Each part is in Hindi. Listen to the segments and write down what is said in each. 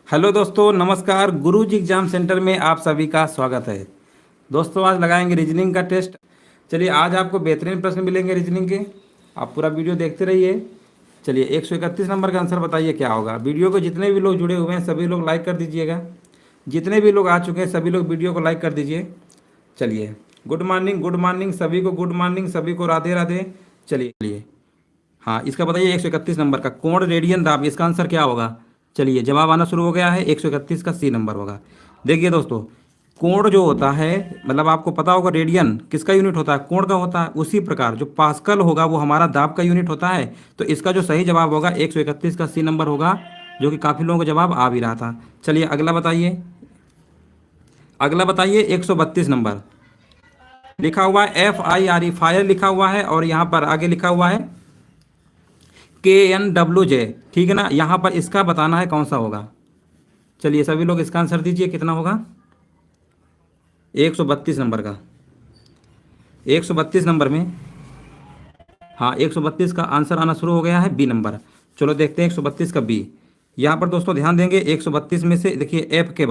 हेलो दोस्तों, नमस्कार। गुरुजी एग्जाम सेंटर में आप सभी का स्वागत है। दोस्तों, आज लगाएंगे रीजनिंग का टेस्ट। चलिए, आज आपको बेहतरीन प्रश्न मिलेंगे रीजनिंग के। आप पूरा वीडियो देखते रहिए। चलिए, 131 नंबर का आंसर बताइए क्या होगा। वीडियो को जितने भी लोग जुड़े हुए हैं सभी लोग लाइक कर दीजिएगा। जितने भी लोग आ चुके हैं सभी लोग वीडियो को लाइक कर दीजिए। चलिए, गुड मॉर्निंग, गुड मॉर्निंग सभी को, गुड मॉर्निंग सभी को, राधे राधे। चलिए, हाँ, इसका बताइए 131 नंबर का कोण रेडियन दाब, इसका आंसर क्या होगा। चलिए, जवाब आना शुरू हो गया है। 131 का सी नंबर होगा। देखिए दोस्तों, कोण जो होता है, मतलब आपको पता होगा रेडियन किसका यूनिट होता है, कोण का होता है। उसी प्रकार जो पास्कल होगा वो हमारा दाब का यूनिट होता है। तो इसका जो सही जवाब होगा 131 का सी नंबर होगा, जो कि काफ़ी लोगों का जवाब आ भी रहा था। चलिए, अगला बताइए। अगला बताइए 132 नंबर। लिखा हुआ है FIRE, फायर लिखा हुआ है, और यहाँ पर आगे लिखा हुआ है KNWJ। ठीक है ना। यहाँ पर इसका बताना है कौन सा होगा। चलिए, सभी लोग इसका आंसर दीजिए, कितना होगा 132 नंबर का। 132 नंबर में, हाँ, 132 का आंसर आना शुरू हो गया है, बी नंबर। चलो देखते हैं 132 का बी। यहाँ पर दोस्तों ध्यान देंगे, 132 में से देखिए एफ के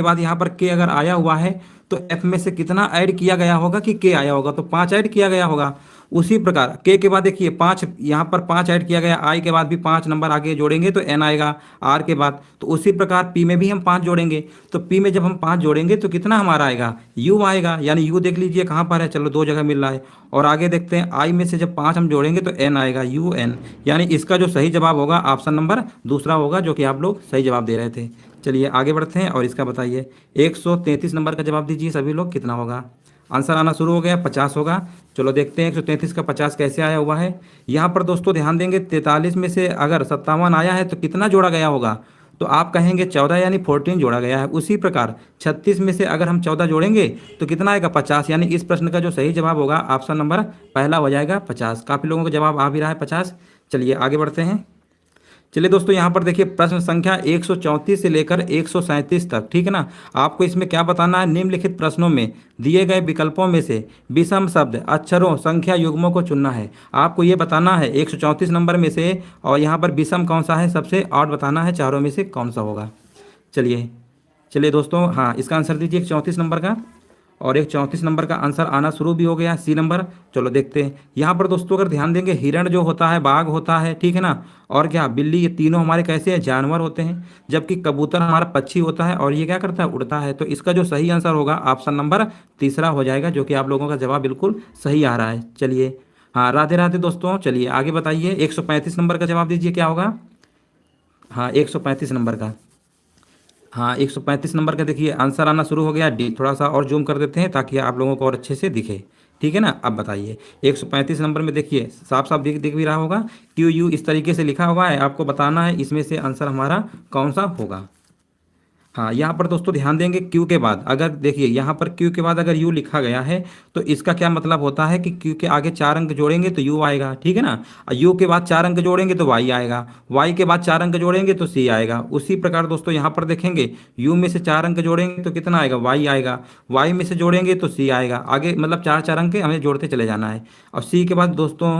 बाद यहाँ पर के अगर आया हुआ है तो एफ में से कितना ऐड किया गया होगा कि के आया होगा, तो 5 ऐड किया गया होगा। उसी प्रकार के बाद देखिए 5, यहाँ पर 5 ऐड किया गया, आई के बाद भी 5 नंबर आगे जोड़ेंगे तो एन आएगा, आर के बाद। तो उसी प्रकार पी में भी हम 5 जोड़ेंगे, तो पी में जब हम 5 जोड़ेंगे तो कितना हमारा आएगा, यू आएगा। यानी यू देख लीजिए कहाँ पर है, चलो 2 जगह मिल रहा है। और आगे देखते हैं, आई में से जब 5 हम जोड़ेंगे तो एन आएगा, यू एन। यानी इसका जो सही जवाब होगा ऑप्शन नंबर दूसरा होगा, जो कि आप लोग सही जवाब दे रहे थे। चलिए आगे बढ़ते हैं और इसका बताइए। 133 नंबर का जवाब दीजिए सभी लोग, कितना होगा। आंसर आना शुरू हो गया, 50 होगा। चलो देखते हैं 133 का 50 कैसे आया हुआ है। यहाँ पर दोस्तों ध्यान देंगे, 43 में से अगर 57 आया है तो कितना जोड़ा गया होगा, तो आप कहेंगे 14, यानी 14 जोड़ा गया है। उसी प्रकार 36 में से अगर हम 14 जोड़ेंगे तो कितना आएगा 50। यानी इस प्रश्न का जो सही जवाब होगा ऑप्शन नंबर पहला हो जाएगा 50। काफ़ी लोगों का जवाब आ भी रहा है 50। चलिए आगे बढ़ते हैं। चलिए दोस्तों, यहाँ पर देखिए प्रश्न संख्या 134 से लेकर 137 तक। ठीक है ना। आपको इसमें क्या बताना है, निम्नलिखित प्रश्नों में दिए गए विकल्पों में से विषम शब्द, अक्षरों, संख्या, युग्मों को चुनना है। आपको ये बताना है 134 नंबर में से, और यहाँ पर विषम कौन सा है सबसे, और बताना है चारों में से कौन सा होगा। चलिए चलिए दोस्तों, हाँ, इसका आंसर दीजिए 134 नंबर का। और 134 नंबर का आंसर आना शुरू भी हो गया, सी नंबर। चलो देखते हैं। यहाँ पर दोस्तों अगर ध्यान देंगे, हिरण जो होता है, बाघ होता है, ठीक है ना, और क्या बिल्ली, ये तीनों हमारे कैसे हैं, जानवर होते हैं। जबकि कबूतर हमारा पक्षी होता है, और ये क्या करता है, उड़ता है। तो इसका जो सही आंसर होगा ऑप्शन नंबर तीसरा हो जाएगा, जो कि आप लोगों का जवाब बिल्कुल सही आ रहा है। चलिए, हाँ, राधे राधे दोस्तों। चलिए आगे बताइए, 135 नंबर का जवाब दीजिए, क्या होगा। हाँ, 135 नंबर का, हाँ, 135 नंबर का देखिए आंसर आना शुरू हो गया, डी। थोड़ा सा और जूम कर देते हैं ताकि आप लोगों को और अच्छे से दिखे। ठीक है ना। अब बताइए 135 नंबर में देखिए साफ साफ दिख दिख भी रहा होगा, क्यू यू इस तरीके से लिखा हुआ है। आपको बताना है इसमें से आंसर हमारा कौन सा होगा। हाँ, यहाँ पर दोस्तों ध्यान देंगे, क्यू के बाद अगर देखिए, यहाँ पर क्यू के बाद अगर यू लिखा गया है तो इसका क्या मतलब होता है कि क्यू के आगे 4 अंक जोड़ेंगे तो यू आएगा। ठीक है ना। और यू के बाद 4 अंक जोड़ेंगे तो वाई आएगा, वाई के बाद 4 अंक जोड़ेंगे तो सी आएगा। उसी प्रकार दोस्तों यहाँ पर देखेंगे, यू में से 4 अंक जोड़ेंगे तो कितना आएगा, वाई आएगा, वाई में से जोड़ेंगे तो सी आएगा। आगे मतलब 4 4 अंक हमें जोड़ते चले जाना है। और सी के बाद दोस्तों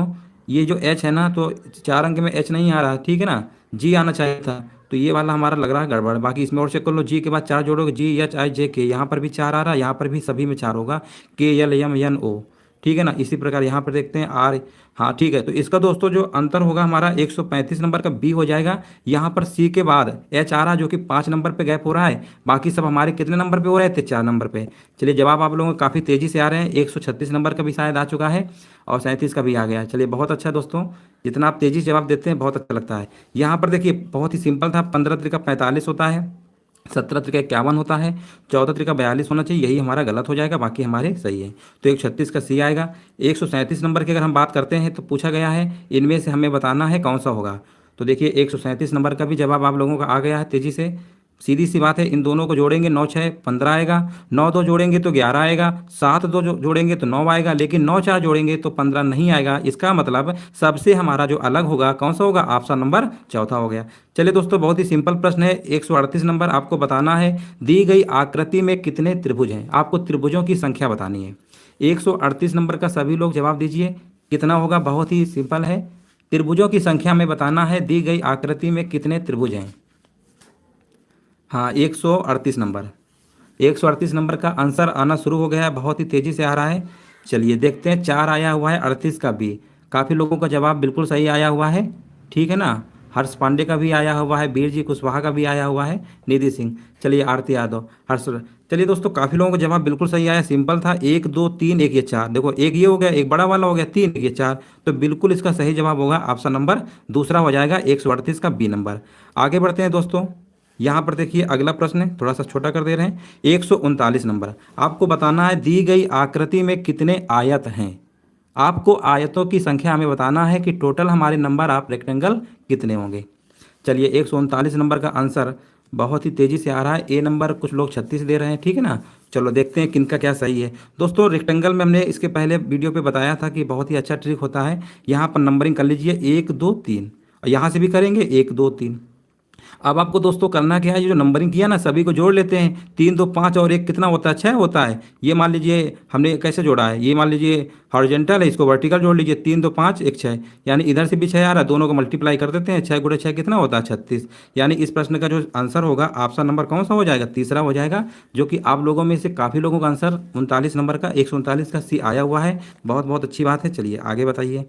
ये जो एच है ना, तो 4 अंक में एच नहीं आ रहा, ठीक है ना, जी आना चाहिए था। तो ये वाला हमारा लग रहा है गड़बड़। बाकी इसमें और चेक कर लो, जी के बाद 4 जोड़ोगे, GHIJK, यहाँ पर भी 4 आ रहा है, यहाँ पर भी सभी में 4 होगा, KLMNO। ठीक है ना। इसी प्रकार यहाँ पर देखते हैं आर। हाँ ठीक है। तो इसका दोस्तों जो अंतर होगा हमारा 135 नंबर का बी हो जाएगा। यहाँ पर सी के बाद एच आ रहा, जो कि 5 नंबर पे गैप हो रहा है। बाकी सब हमारे कितने नंबर पे हो रहे थे, 4 नंबर पे। चलिए, जवाब आप लोगों को काफ़ी तेज़ी से आ रहे हैं। 136 नंबर का भी शायद आ चुका है, और 37 का भी आ गया है। चलिए, बहुत अच्छा दोस्तों, जितना आप तेज़ी से जवाब देते हैं बहुत अच्छा लगता है। यहाँ पर देखिए बहुत ही सिंपल था, 15 त्रिका 45 होता है, 17 त्रिका 51 होता है, 14 त्रिका 42 होना चाहिए। यही हमारा गलत हो जाएगा, बाकी हमारे सही है। तो 136 का सी आएगा। 137 नंबर की अगर हम बात करते हैं तो पूछा गया है इनमें से हमें बताना है कौन सा होगा। तो देखिए 137 नंबर का भी जवाब आप लोगों का आ गया है तेज़ी से। सीधी सी बात है, इन दोनों को जोड़ेंगे 9 6 15 आएगा, 9 2 जोड़ेंगे तो 11 आएगा, 7 2 जोड़ेंगे तो 9 आएगा, लेकिन 9 4 जोड़ेंगे तो 15 नहीं आएगा। इसका मतलब सबसे हमारा जो अलग होगा कौन सा होगा, ऑप्शन नंबर चौथा हो गया। चलिए दोस्तों, बहुत ही सिंपल प्रश्न है। 138 नंबर आपको बताना है, दी गई आकृति में कितने त्रिभुज हैं। आपको त्रिभुजों की संख्या बतानी है। 138 नंबर का सभी लोग जवाब दीजिए, कितना होगा। बहुत ही सिंपल है, त्रिभुजों की संख्या में बताना है, दी गई आकृति में कितने त्रिभुज हैं। हाँ 138 नंबर, 138 नंबर का आंसर आना शुरू हो गया है, बहुत ही तेज़ी से आ रहा है। चलिए देखते हैं, 4 आया हुआ है, 38 का बी। काफ़ी लोगों का जवाब बिल्कुल सही आया हुआ है, ठीक है ना। हर्ष पांडे का भी आया हुआ है, वीर जी कुशवाहा का भी आया हुआ है, निधि सिंह। चलिए आरती यादव, हर्ष। चलिए दोस्तों, काफ़ी लोगों का जवाब बिल्कुल सही आया, सिंपल था, 1 2 3, एक ये 4। देखो एक ये हो गया, एक बड़ा वाला हो गया 3, एक ये 4। तो बिल्कुल इसका सही जवाब होगा ऑप्शन नंबर दूसरा हो जाएगा, 138 का बी नंबर। आगे बढ़ते हैं दोस्तों। यहाँ पर देखिए अगला प्रश्न है, थोड़ा सा छोटा कर दे रहे हैं। 139 नंबर, आपको बताना है दी गई आकृति में कितने आयत हैं। आपको आयतों की संख्या हमें बताना है कि टोटल हमारे नंबर ऑफ रेक्टेंगल कितने होंगे। चलिए 139 नंबर का आंसर बहुत ही तेज़ी से आ रहा है। ए नंबर कुछ लोग 36 दे रहे हैं, ठीक है ना। चलो देखते हैं किनका क्या सही है। दोस्तों रेक्टेंगल में हमने इसके पहले वीडियो पे बताया था कि बहुत ही अच्छा ट्रिक होता है। यहाँ पर नंबरिंग कर लीजिए 1 2 3, और यहाँ से भी करेंगे 1 2 3। अब आपको दोस्तों करना क्या है, ये जो नंबरिंग किया ना सभी को जोड़ लेते हैं। 3 2 5 और एक कितना होता है, 6 होता है। ये मान लीजिए हमने कैसे जोड़ा है, ये मान लीजिए हॉरिजेंटल है, इसको वर्टिकल जोड़ लीजिए। 3 2 5 1 6, यानी इधर से भी 6 आ रहा है, दोनों को मल्टीप्लाई कर देते हैं। 6 गुणे 6 कितना होता है, 36। यानी इस प्रश्न का जो आंसर होगा ऑप्शन नंबर कौन सा हो जाएगा, तीसरा हो जाएगा। जो कि आप लोगों में से काफ़ी लोगों का आंसर 39 नंबर का, 139 का सी आया हुआ है। बहुत बहुत अच्छी बात है। चलिए आगे बताइए।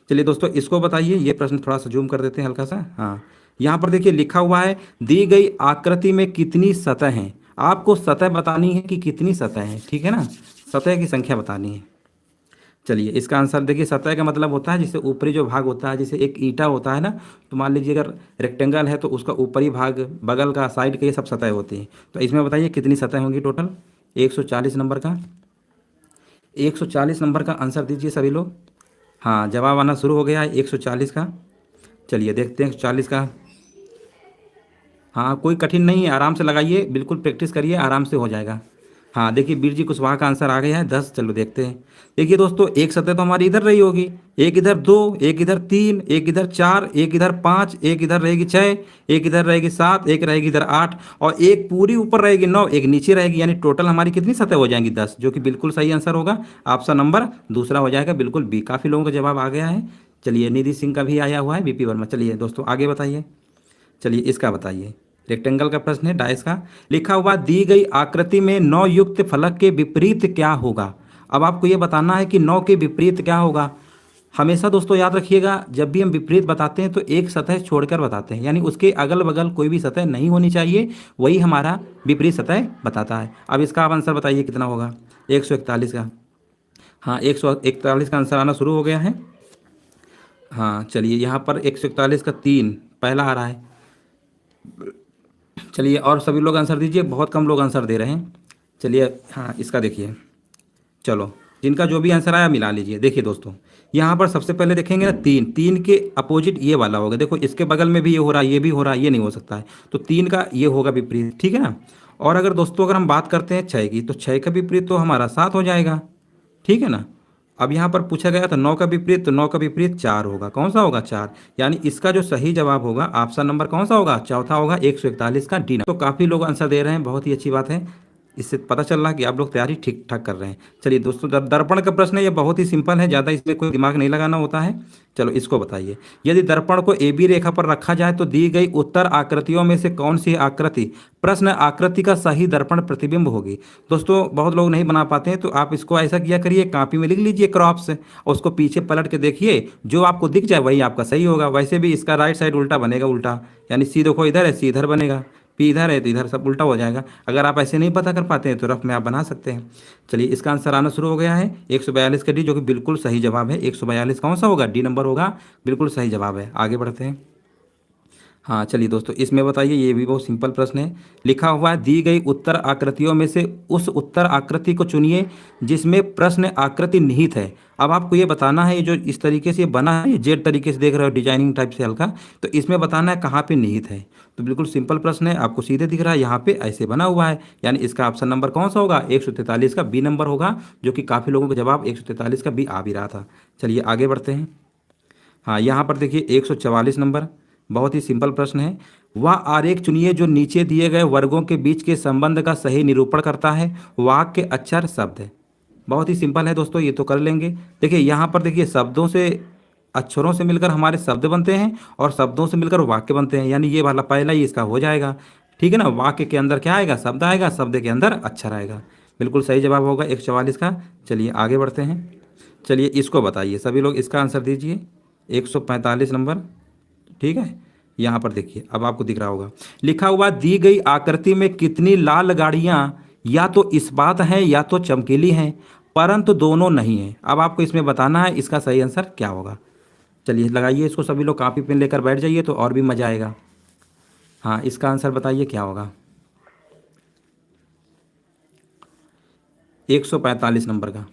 चलिए दोस्तों इसको बताइए, ये प्रश्न थोड़ा सा जूम कर देते हैं हल्का सा। हाँ यहाँ पर देखिए लिखा हुआ है, दी गई आकृति में कितनी सतह हैं। आपको सतह बतानी है कि कितनी सतह है, ठीक है ना, सतह की संख्या बतानी है। चलिए इसका आंसर देखिए, सतह का मतलब होता है जिससे ऊपरी जो भाग होता है, जैसे एक ईंटा होता है ना, तो मान लीजिए अगर रेक्टेंगल है तो उसका ऊपरी भाग, बगल का, साइड का, ये सब सतह होती है। तो इसमें बताइए कितनी सतह होंगी टोटल। 140 नंबर का, 140 नंबर का आंसर दीजिए सभी लोग। हाँ जवाब आना शुरू हो गया है 140 का। चलिए देखते हैं 140 का। हाँ कोई कठिन नहीं है, आराम से लगाइए, बिल्कुल प्रैक्टिस करिए, आराम से हो जाएगा। हाँ देखिए वीर जी कुशवाहा का आंसर आ गया है 10। चलो देखते हैं। देखिए दोस्तों एक सतह तो हमारी इधर रही होगी, एक इधर 2, एक इधर 3, एक इधर 4, एक इधर 5, एक इधर रहेगी 6, एक इधर रहेगी 7, एक रहेगी इधर 8, और एक पूरी ऊपर रहेगी 9, एक नीचे रहेगी। यानी टोटल हमारी कितनी सतह हो जाएंगी, 10, जो कि बिल्कुल सही आंसर होगा। ऑप्शन नंबर दूसरा हो जाएगा, बिल्कुल बी। काफ़ी लोगों का जवाब आ गया है। चलिए निधि सिंह का भी आया हुआ है, बीपी वर्मा। चलिए दोस्तों आगे बताइए। चलिए इसका बताइए, रेक्टेंगल का प्रश्न है, डायस का। लिखा हुआ दी गई आकृति में 9 युक्त फलक के विपरीत क्या होगा। अब आपको ये बताना है कि 9 के विपरीत क्या होगा। हमेशा दोस्तों याद रखिएगा, जब भी हम विपरीत बताते हैं तो एक सतह छोड़कर बताते हैं, यानी उसके अगल बगल कोई भी सतह नहीं होनी चाहिए, वही हमारा विपरीत सतह बताता है। अब इसका आप आंसर बताइए कितना होगा, 141 का। हाँ 141 का आंसर आना शुरू हो गया है। हाँ चलिए यहाँ पर 141 का 3 पहला आ रहा है। चलिए और सभी लोग आंसर दीजिए, बहुत कम लोग आंसर दे रहे हैं। चलिए हाँ इसका देखिए, चलो जिनका जो भी आंसर आया मिला लीजिए। देखिए दोस्तों यहाँ पर सबसे पहले देखेंगे ना, 3, 3 के अपोजिट ये वाला होगा। देखो इसके बगल में भी ये हो रहा है, ये भी हो रहा है, ये नहीं हो सकता है, तो 3 का ये होगा विपरीत, ठीक है ना। और अगर दोस्तों अगर हम बात करते हैं 6 की, तो 6 का विपरीत तो हमारा 7 हो जाएगा, ठीक है ना। अब यहाँ पर पूछा गया था 9 का विपरीत, तो 9 का विपरीत 4 होगा। कौन सा होगा, 4। यानी इसका जो सही जवाब होगा ऑप्शन नंबर कौन सा होगा, चौथा होगा, 141 का डी। तो काफ़ी लोग आंसर दे रहे हैं, बहुत ही अच्छी बात है। इससे पता चल रहा है कि आप लोग तैयारी ठीक ठाक कर रहे हैं। चलिए दोस्तों दर्पण का प्रश्न है, ये बहुत ही सिंपल है, ज़्यादा इसमें कोई दिमाग नहीं लगाना होता है। चलो इसको बताइए, यदि दर्पण को ए बी रेखा पर रखा जाए तो दी गई उत्तर आकृतियों में से कौन सी आकृति प्रश्न आकृति का सही दर्पण प्रतिबिंब होगी। दोस्तों बहुत लोग नहीं बना पाते हैं, तो आप इसको ऐसा किया करिए, कॉपी में लिख लीजिए क्रॉप से, और उसको पीछे पलट के देखिए, जो आपको दिख जाए वही आपका सही होगा। वैसे भी इसका राइट साइड उल्टा बनेगा, उल्टा, यानी सी देखो इधर है, सी इधर बनेगा, पी इधर है तो इधर सब उल्टा हो जाएगा। अगर आप ऐसे नहीं पता कर पाते हैं तो रफ में आप बना सकते हैं। चलिए इसका आंसर आना शुरू हो गया है 142 का डी, जो कि बिल्कुल सही जवाब है। 142 कौन सा होगा, डी नंबर होगा, बिल्कुल सही जवाब है। आगे बढ़ते हैं। हाँ चलिए दोस्तों इसमें बताइए, ये भी बहुत सिंपल प्रश्न है। लिखा हुआ है दी गई उत्तर आकृतियों में से उस उत्तर आकृति को चुनिए जिसमें प्रश्न आकृति निहित है। अब आपको ये बताना है, ये जो इस तरीके से बना है, ये जेड तरीके से देख रहे हो, डिजाइनिंग टाइप से हल्का, तो इसमें बताना है कहाँ पे निहित है। तो बिल्कुल सिंपल प्रश्न है, आपको सीधे दिख रहा है, यहाँ पे ऐसे बना हुआ है। यानी इसका ऑप्शन नंबर कौन सा होगा, 143 का बी नंबर होगा, जो कि काफ़ी लोगों का जवाब 143 का बी आ भी रहा था। चलिए आगे बढ़ते हैं। हाँ यहाँ पर देखिए 144 नंबर, बहुत ही सिंपल प्रश्न है। वह आरेख चुनिए जो नीचे दिए गए वर्गों के बीच के संबंध का सही निरूपण करता है। वाक्य अक्षर शब्द है, बहुत ही सिंपल है दोस्तों, ये तो कर लेंगे। देखिए यहाँ पर देखिए शब्दों से, अक्षरों से मिलकर हमारे शब्द बनते हैं, और शब्दों से मिलकर वाक्य बनते हैं, यानी ये वाला पहला ही इसका हो जाएगा, ठीक है ना। वाक्य के अंदर क्या आएगा, शब्द आएगा, शब्द के अंदर अक्षर आएगा। बिल्कुल सही जवाब होगा 144 का। चलिए आगे बढ़ते हैं। चलिए इसको बताइए सभी लोग, इसका आंसर दीजिए 145 नंबर। ठीक है, यहाँ पर देखिए, अब आपको दिख रहा होगा, लिखा हुआ दी गई आकृति में कितनी लाल गाड़ियाँ या तो इस्पात हैं या तो चमकीली हैं, परंतु दोनों नहीं हैं। अब आपको इसमें बताना है इसका सही आंसर क्या होगा। चलिए लगाइए इसको, सभी लोग कॉपी पेन लेकर बैठ जाइए तो और भी मज़ा आएगा। हाँ, इसका आंसर बताइए क्या होगा 145 नंबर का।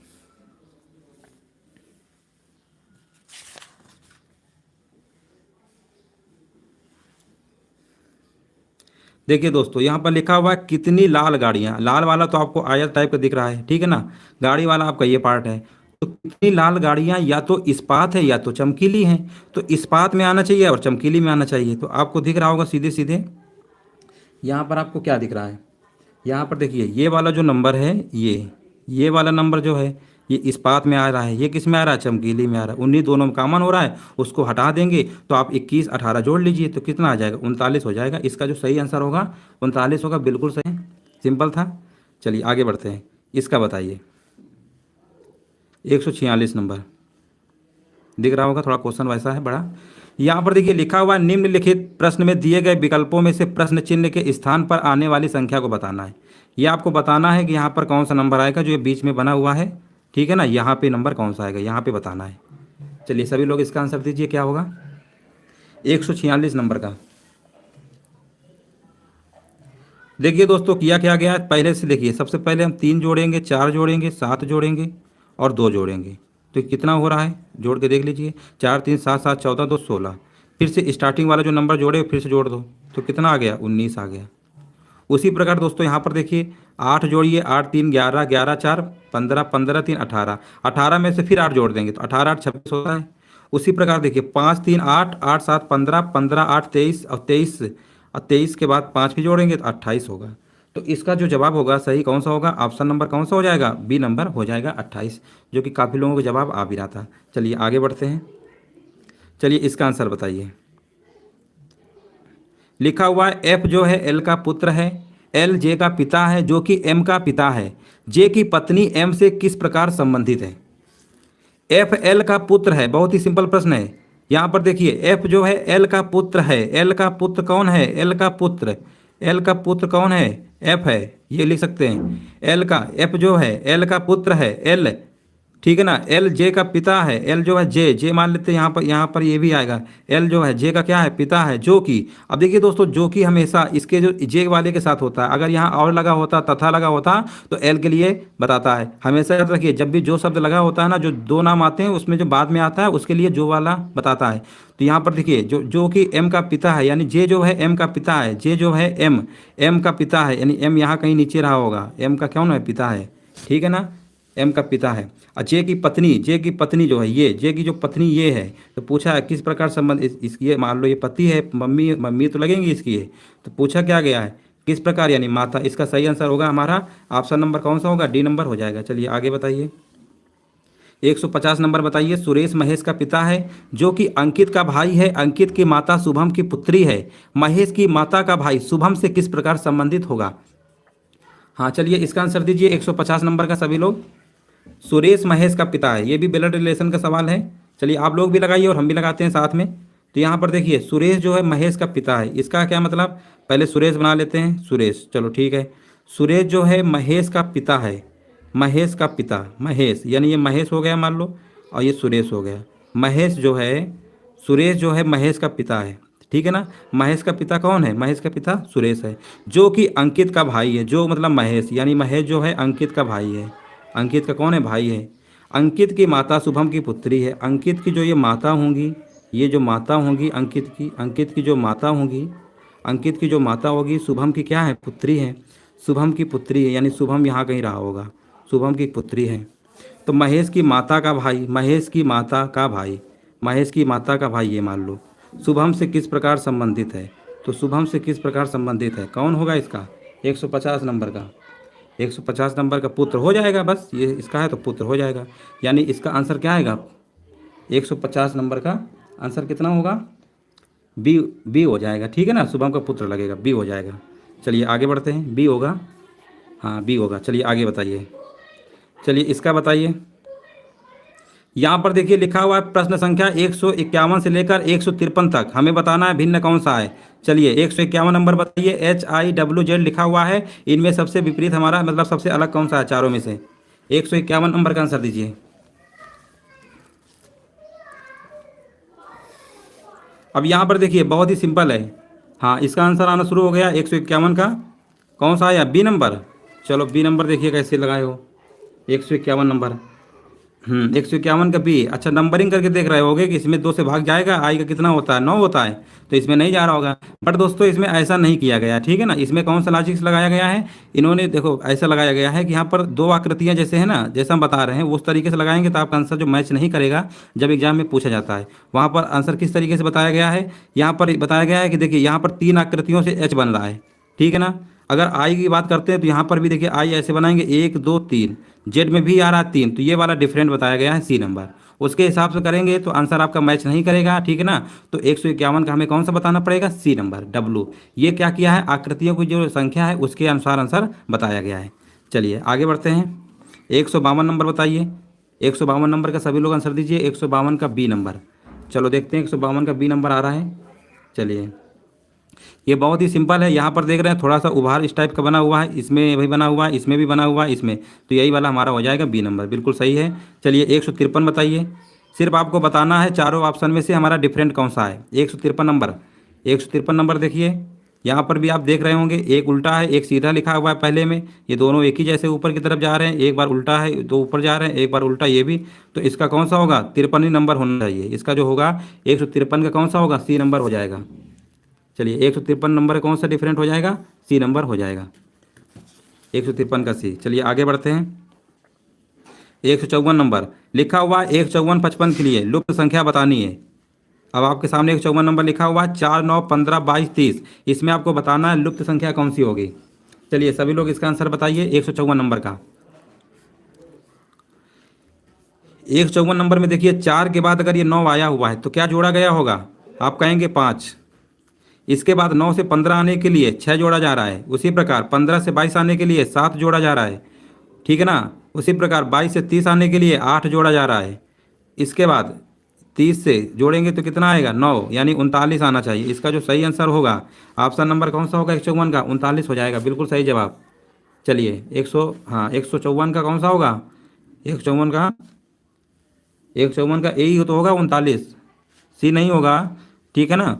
देखिए दोस्तों, यहाँ पर लिखा हुआ है कितनी लाल गाड़ियाँ, लाल वाला तो आपको आयत टाइप का दिख रहा है, ठीक है ना, गाड़ी वाला आपका ये पार्ट है। तो कितनी लाल गाड़ियाँ या तो इस्पात है या तो चमकीली हैं, तो इस्पात में आना चाहिए और चमकीली में आना चाहिए। तो आपको दिख रहा होगा सीधे सीधे यहाँ पर आपको क्या दिख रहा है, यहाँ पर देखिए ये वाला जो नंबर है, ये वाला नंबर जो है ये इस्पात में आ रहा है, ये किस में आ रहा है, चमकीली में आ रहा है। उन्हीं दोनों में कॉमन हो रहा है, उसको हटा देंगे तो आप 21 18 जोड़ लीजिए तो कितना आ जाएगा, 39 हो जाएगा। इसका जो सही आंसर होगा 39 होगा। बिल्कुल सही, सिंपल था। चलिए आगे बढ़ते हैं, इसका बताइए 146 नंबर दिख रहा होगा, थोड़ा क्वेश्चन वैसा है बड़ा। यहाँ पर देखिए लिखा हुआ निम्नलिखित प्रश्न में दिए गए विकल्पों में से प्रश्न चिन्ह के स्थान पर आने वाली संख्या को बताना है। ये आपको बताना है कि यहाँ पर कौन सा नंबर आएगा जो ये बीच में बना हुआ है, ठीक है ना, यहाँ पे नंबर कौन सा आएगा, यहाँ पे बताना है। चलिए सभी लोग इसका आंसर दीजिए क्या होगा 146 नंबर का। देखिए दोस्तों किया क्या गया है पहले से, देखिए सबसे पहले हम 3 जोड़ेंगे, 4 जोड़ेंगे, 7 जोड़ेंगे और 2 जोड़ेंगे। तो कितना हो रहा है जोड़ के देख लीजिए, 4 3 7 7 14 2 16। फिर से स्टार्टिंग वाला जो नंबर जोड़े फिर से जोड़ दो तो कितना आ गया, 19 आ गया। उसी प्रकार दोस्तों यहाँ पर देखिए 8 जोड़िए, 8 3 11, 11 4 15, 15 3 18, 18 में से फिर 8 जोड़ देंगे तो 18 8 26 होता है। उसी प्रकार देखिए 5 3 8, 8 7 15, 15 8 23 और 23, और 23 के बाद 5 भी जोड़ेंगे तो 28 होगा। तो इसका जो जवाब होगा सही कौन सा होगा, ऑप्शन नंबर कौन सा हो जाएगा, बी नंबर हो जाएगा 28, जो कि काफ़ी लोगों को जवाब आ भी रहा था। चलिए आगे बढ़ते हैं। चलिए इसका आंसर बताइए। लिखा हुआ है एफ जो है एल का पुत्र है, एल जे का पिता है जो कि एम का पिता है, जे की पत्नी एम से किस प्रकार संबंधित है। एफ एल का पुत्र है, बहुत ही सिंपल प्रश्न है। यहाँ पर देखिए एफ जो है एल का पुत्र है, एल का पुत्र कौन है, एल का पुत्र, एल का पुत्र कौन है, एफ है, ये लिख सकते हैं। एल का, एफ जो है एल का पुत्र है, एल, ठीक है ना, एल जे का पिता है, एल जो है जे, जे मान लेते हैं यहाँ पर ये भी आएगा, एल जो है जे का क्या है, पिता है, जो कि, अब देखिए दोस्तों जो कि हमेशा इसके जो जे वाले के साथ होता है, अगर यहाँ और लगा होता, तथा लगा होता तो एल के लिए बताता है। हमेशा याद रखिए जब भी जो शब्द लगा होता है ना, जो दो नाम आते हैं उसमें जो बाद में आता है उसके लिए जो वाला बताता है। तो यहाँ पर देखिए जो कि एम का पिता है, यानी जे जो है एम का पिता है, जे जो है एम का पिता है, यानी एम यहाँ कहीं नीचे रहा होगा, एम का कौन है, पिता है, ठीक है ना, एम का पिता है। और जे की पत्नी, जे की पत्नी जो है ये, जे की जो पत्नी ये है, तो पूछा है किस प्रकार संबंध इसकी, ये मान लो ये पति है, मम्मी मम्मी तो लगेंगी इसकी ये, तो पूछा क्या गया है किस प्रकार, यानी माता। इसका सही आंसर होगा हमारा ऑप्शन नंबर कौन सा होगा, डी नंबर हो जाएगा। चलिए आगे बताइए 150 नंबर बताइए। सुरेश महेश का पिता है जो कि अंकित का भाई है, अंकित की माता शुभम की पुत्री है, महेश की माता का भाई शुभम से किस प्रकार संबंधित होगा। हाँ चलिए इसका आंसर दीजिए 150 नंबर का सभी लोग। सुरेश महेश का पिता है, ये भी ब्लड रिलेशन का सवाल है। चलिए आप लोग भी लगाइए और हम भी लगाते हैं साथ में। तो यहाँ पर देखिए सुरेश जो है महेश का पिता है, इसका क्या मतलब, पहले सुरेश बना लेते हैं, सुरेश, चलो ठीक है। सुरेश जो है महेश का पिता है, महेश का पिता, महेश यानी ये महेश हो गया मान लो, और ये सुरेश हो गया। महेश जो है, सुरेश जो है महेश का पिता है, ठीक है ना। महेश का पिता कौन है, महेश का पिता सुरेश है, जो कि अंकित का भाई है, जो मतलब महेश, यानी महेश जो है अंकित का भाई है, अंकित का कौन है, भाई है। अंकित की माता शुभम की पुत्री है, अंकित की जो ये माता होंगी, ये जो माता होंगी अंकित की जो माता होंगी, अंकित की जो माता होगी शुभम की क्या है, पुत्री है, शुभम की पुत्री है, यानी शुभम यहाँ कहीं रहा होगा, शुभम की पुत्री है। तो महेश की माता का भाई, महेश की माता का भाई, महेश की माता का भाई ये मान लो शुभम से किस प्रकार संबंधित है। तो शुभम से किस प्रकार संबंधित है, कौन होगा इसका, 150 नंबर का, 150 नंबर का पुत्र हो जाएगा, बस ये इसका है तो पुत्र हो जाएगा। यानी इसका आंसर क्या आएगा, 150 नंबर का आंसर कितना होगा, बी, बी हो जाएगा, ठीक है ना, शुभम का पुत्र लगेगा, बी हो जाएगा। चलिए आगे बढ़ते हैं, बी होगा। हाँ बी होगा। चलिए आगे बताइए। चलिए इसका बताइए। यहाँ पर देखिए लिखा हुआ है प्रश्न संख्या 151 से लेकर 153 तक, हमें बताना है भिन्न कौन सा है। चलिए 151 नंबर बताइए। HIWZ लिखा हुआ है, इनमें सबसे विपरीत हमारा मतलब सबसे अलग कौन सा है चारों में से। 151 नंबर का आंसर दीजिए। अब यहाँ पर देखिए बहुत ही सिंपल है। हाँ इसका आंसर आना शुरू हो गया। 151 का कौन सा आया, बी नंबर। चलो बी नंबर देखिए कैसे लगाए हो। 151 नंबर, 151 का बी। अच्छा नंबरिंग करके देख रहे होगे कि इसमें 2 से भाग जाएगा, आई का कितना होता है, 9 होता है, तो इसमें नहीं जा रहा होगा। बट दोस्तों इसमें ऐसा नहीं किया गया, ठीक है ना। इसमें कौन सा लॉजिक्स लगाया गया है, इन्होंने देखो ऐसा लगाया गया है कि यहाँ पर 2 आकृतियाँ जैसे है ना, जैसा हम बता रहे हैं उस तरीके से लगाएंगे तो आपका आंसर जो मैच नहीं करेगा जब एग्जाम में पूछा जाता है। वहाँ पर आंसर किस तरीके से बताया गया है, यहाँ पर बताया गया है कि देखिए यहाँ पर 3 आकृतियों से एच बन रहा है, ठीक है ना। अगर आई की बात करते हैं तो यहाँ पर भी देखिए आई ऐसे बनाएंगे 1 2 3, जेड में भी आ रहा है 3, तो ये वाला डिफरेंट बताया गया है सी नंबर। उसके हिसाब से करेंगे तो आंसर आपका मैच नहीं करेगा, ठीक है ना। तो 151 का हमें कौन सा बताना पड़ेगा, सी नंबर डब्लू। ये क्या किया है, आकृतियों की जो संख्या है उसके अनुसार आंसर बताया गया है। चलिए आगे बढ़ते हैं। 152 नंबर बताइए। 152 नंबर का सभी लोग आंसर दीजिए। 152 का बी नंबर। चलो देखते हैं 152 का बी नंबर आ रहा है। चलिए ये बहुत ही सिंपल है। यहाँ पर देख रहे हैं थोड़ा सा उभार इस टाइप का बना हुआ है, इसमें भी बना हुआ है, इसमें भी बना हुआ है, इसमें, तो यही वाला हमारा हो जाएगा बी नंबर, बिल्कुल सही है। चलिए 153 बताइए। सिर्फ आपको बताना है चारों ऑप्शन में से हमारा डिफरेंट कौन सा है। 153 नंबर। 153 नंबर देखिए, यहाँ पर भी आप देख रहे होंगे एक उल्टा है एक सीधा लिखा हुआ है पहले में, ये दोनों एक ही जैसे ऊपर की तरफ जा रहे हैं, एक बार उल्टा है तो ऊपर जा रहे हैं, एक बार उल्टा ये भी। तो इसका कौन सा होगा, 53 ही नंबर होना चाहिए। इसका जो होगा 153 का कौन सा होगा, सी नंबर हो जाएगा। चलिए 153 नंबर कौन सा डिफरेंट हो जाएगा, सी नंबर हो जाएगा। 153 का सी। चलिए आगे बढ़ते हैं। 154 नंबर लिखा हुआ है 154 55 के लिए लुप्त संख्या बतानी है। अब आपके सामने 154 नंबर लिखा हुआ है 4 9 15 22 30, इसमें आपको बताना है लुप्त संख्या कौन सी होगी। चलिए सभी लोग इसका आंसर बताइए 154 नंबर का। 154 नंबर में देखिए 4 के बाद अगर ये 9 आया हुआ है तो क्या जोड़ा गया होगा, आप कहेंगे 5। इसके बाद 9 से 15 आने के लिए 6 जोड़ा जा रहा है। उसी प्रकार 15 से 22 आने के लिए 7 जोड़ा जा रहा है, ठीक है ना। उसी प्रकार 22 से 30 आने के लिए 8 जोड़ा जा रहा है। इसके बाद 30 से जोड़ेंगे तो कितना आएगा, 9, यानी 39 आना चाहिए। इसका जो सही आंसर होगा ऑप्शन नंबर कौन सा होगा 154 का, 39 हो जाएगा, बिल्कुल सही जवाब। चलिए 154 का कौन सा होगा, 154 का 154 का ए ही तो होगा 39, सी नहीं होगा, ठीक है ना।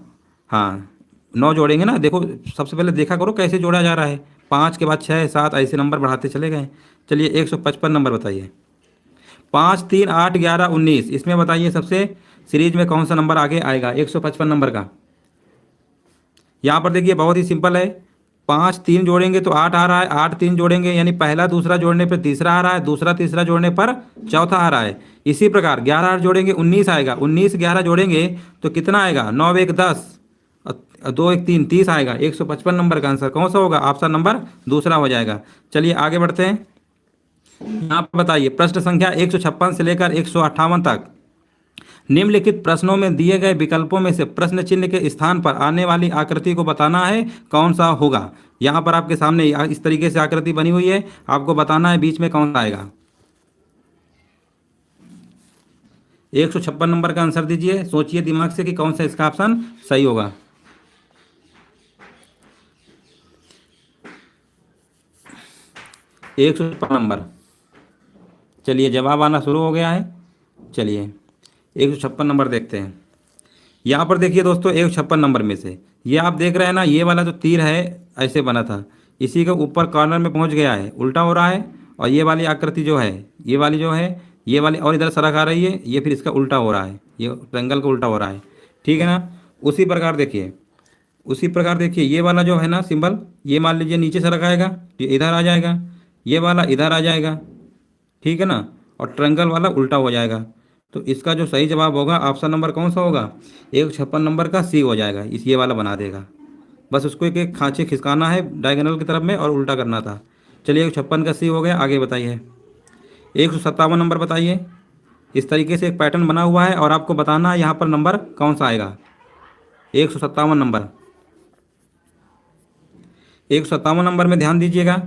हाँ 9 जोड़ेंगे ना, देखो सबसे पहले देखा करो कैसे जोड़ा जा रहा है, 5 के बाद 6 7 ऐसे नंबर बढ़ाते चले गए। चलिए 155 नंबर बताइए। 5 3 8 11 19, इसमें बताइए सबसे सीरीज में कौन सा नंबर आगे आएगा 155 नंबर का। यहाँ पर देखिए बहुत ही सिंपल है, 5 3 जोड़ेंगे तो 8 आ रहा है, 8 3 जोड़ेंगे यानी पहला दूसरा जोड़ने पर तीसरा आ रहा है, दूसरा तीसरा जोड़ने पर चौथा आ रहा है। इसी प्रकार 11 8 जोड़ेंगे 19 आएगा, 19 11 जोड़ेंगे तो कितना आएगा, 9 1 10, 2 1 3 30 आएगा। 155 नंबर का आंसर कौन सा होगा, ऑप्शन नंबर दूसरा हो जाएगा। चलिए आगे बढ़ते हैं। यहाँ पर बताइए प्रश्न संख्या 156 से लेकर 158 तक निम्नलिखित प्रश्नों में दिए गए विकल्पों में से प्रश्न चिन्ह के स्थान पर आने वाली आकृति को बताना है कौन सा होगा। यहाँ पर आपके सामने इस तरीके से आकृति बनी हुई है, आपको बताना है बीच में कौन सा आएगा। 156 नंबर का आंसर दीजिए, सोचिए दिमाग से कि कौन सा इसका ऑप्शन सही होगा। एक सौ छप्पन नंबर। चलिए जवाब आना शुरू हो गया है। चलिए 156 नंबर देखते हैं। यहाँ पर देखिए दोस्तों 156 नंबर में से ये आप देख रहे हैं ना, ये वाला जो तीर है ऐसे बना था, इसी के ऊपर कॉर्नर में पहुँच गया है, उल्टा हो रहा है। और ये वाली आकृति जो है, ये वाली जो है, ये वाली और इधर सड़क आ रही है, ये फिर इसका उल्टा हो रहा है, ये ट्रायंगल का उल्टा हो रहा है, ठीक है ना। उसी प्रकार देखिए, उसी प्रकार देखिए ये वाला जो है ना सिंबल, ये मान लीजिए नीचे सड़क आएगा तो ये इधर आ जाएगा, ये वाला इधर आ जाएगा, ठीक है ना। और ट्रायंगल वाला उल्टा हो जाएगा। तो इसका जो सही जवाब होगा ऑप्शन नंबर कौन सा होगा, 156 नंबर का सी हो जाएगा। इस ये वाला बना देगा, बस उसको एक एक खांचे खिसकाना है डायगोनल की तरफ में और उल्टा करना था। चलिए 156 का सी हो गया। आगे बताइए 157 नंबर बताइए। इस तरीके से एक पैटर्न बना हुआ है और आपको बताना है यहाँ पर नंबर कौन सा आएगा। 157 नंबर, 157 नंबर में ध्यान दीजिएगा,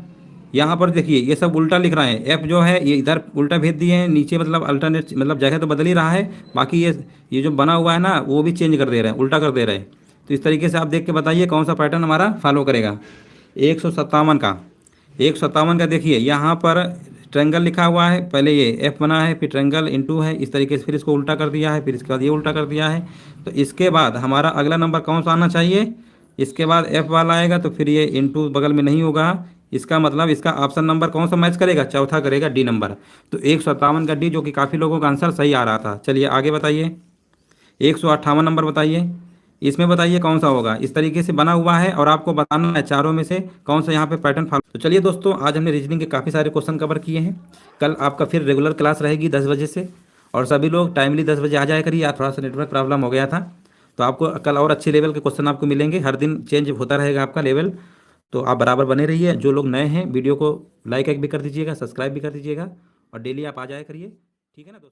यहाँ पर देखिए ये सब उल्टा लिख रहे हैं। एफ जो है ये इधर उल्टा भेज दिए हैं, नीचे मतलब अल्टरनेट मतलब जगह तो बदल ही रहा है, बाकी ये जो बना हुआ है ना वो भी चेंज कर दे रहे हैं, उल्टा कर दे रहे हैं। तो इस तरीके से आप देख के बताइए कौन सा पैटर्न हमारा फॉलो करेगा। 157 का, 157 का देखिए यहाँ पर ट्रायंगल लिखा हुआ है, पहले ये एफ बना है, फिर ट्रायंगल इनटू है, इस तरीके से फिर इसको उल्टा कर दिया है, फिर इसके बाद ये उल्टा कर दिया है। तो इसके बाद हमारा अगला नंबर कौन सा आना चाहिए, इसके बाद एफ वाला आएगा तो फिर ये इनटू बगल में नहीं होगा, इसका मतलब इसका ऑप्शन नंबर कौन सा मैच करेगा, चौथा करेगा, डी नंबर। तो 157 का डी, जो कि काफ़ी लोगों का आंसर सही आ रहा था। चलिए आगे बताइए, 158 नंबर बताइए, इसमें बताइए कौन सा होगा। इस तरीके से बना हुआ है और आपको बताना है चारों में से कौन सा यहाँ पे पैटर्न फॉलो। तो चलिए दोस्तों, आज हमने रीजनिंग के काफ़ी सारे क्वेश्चन कवर किए हैं। कल आपका फिर रेगुलर क्लास रहेगी 10 बजे से, और सभी लोग टाइमली 10 बजे आ जाया करिए। आज थोड़ा सा नेटवर्क प्रॉब्लम हो गया था, तो आपको कल और अच्छे लेवल के क्वेश्चन आपको मिलेंगे। हर दिन चेंज होता रहेगा आपका लेवल, तो आप बराबर बने रहिए। जो लोग नए हैं वीडियो को लाइक भी कर दीजिएगा, सब्सक्राइब भी कर दीजिएगा, और डेली आप आ जाया करिए। ठीक है ना दोस्तों।